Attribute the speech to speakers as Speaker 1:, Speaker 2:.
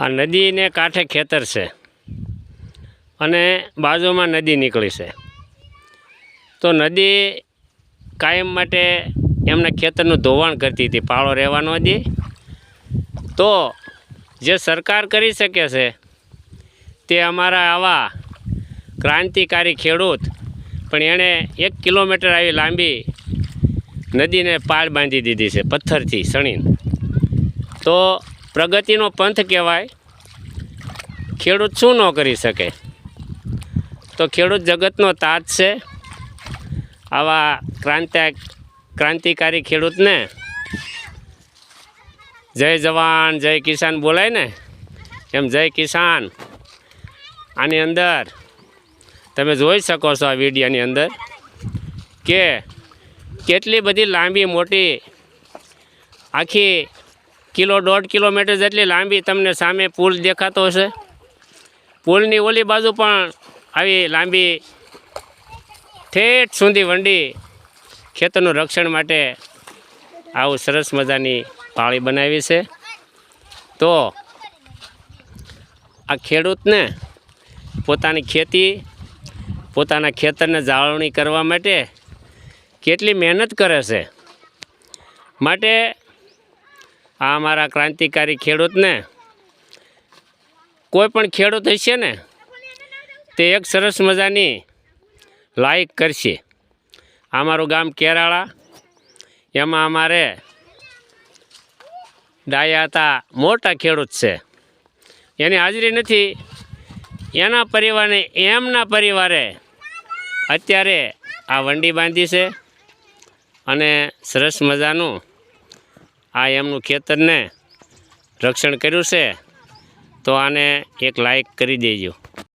Speaker 1: આ નદીને કાંઠે ખેતર છે અને બાજુમાં નદી નીકળી છે. તો નદી કાયમ માટે એમના ખેતરનું ધોવાણ કરતી હતી, પાળો રહેવા ન દે. તો જે સરકાર કરી શકે છે તે અમારા આવા ક્રાંતિકારી ખેડૂત, પણ એણે 1 કિલોમીટર આવી લાંબી નદીને પાળ બાંધી દીધી છે પથ્થરથી સણીને. તો પ્રગતિનો પંથ કહેવાય. ખેડૂત શું ન કરી શકે? તો ખેડૂત જગતનો તાજ છે. આવા ક્રાંતિકારી ખેડૂતને જય જવાન જય કિસાન બોલાય ને, એમ જય કિસાન. આની અંદર તમે જોઈ શકો છો આ વિડીયોની અંદર કે કેટલી બધી લાંબી મોટી, આખી 1.5 કિલોમીટર જેટલી લાંબી તમને સામે પુલ દેખાતો હશે. પુલની ઓલી બાજુ પણ આવી લાંબી ઠેઠ સુધી વંડી ખેતરનું રક્ષણ માટે આવું સરસ મજાની પાળી બનાવી છે. તો આ ખેડૂતને પોતાની ખેતી, પોતાના ખેતરને જાળવણી કરવા માટે કેટલી મહેનત કરે છે. માટે આ અમારા ક્રાંતિકારી ખેડૂતને, કોઈ પણ ખેડૂત હશે ને તે એક સરસ મજાની લાઈક કરશે. અમારું ગામ કેરાળા, એમાં અમારે ડાયા હતા મોટા ખેડૂત છે, એની હાજરી નથી. એના પરિવારને, એમના પરિવારે અત્યારે આ વંડી બાંધી છે અને સરસ મજાનું આ એમનું ખેતરને રક્ષણ કર્યું છે. તો આને એક લાઈક કરી દેજો.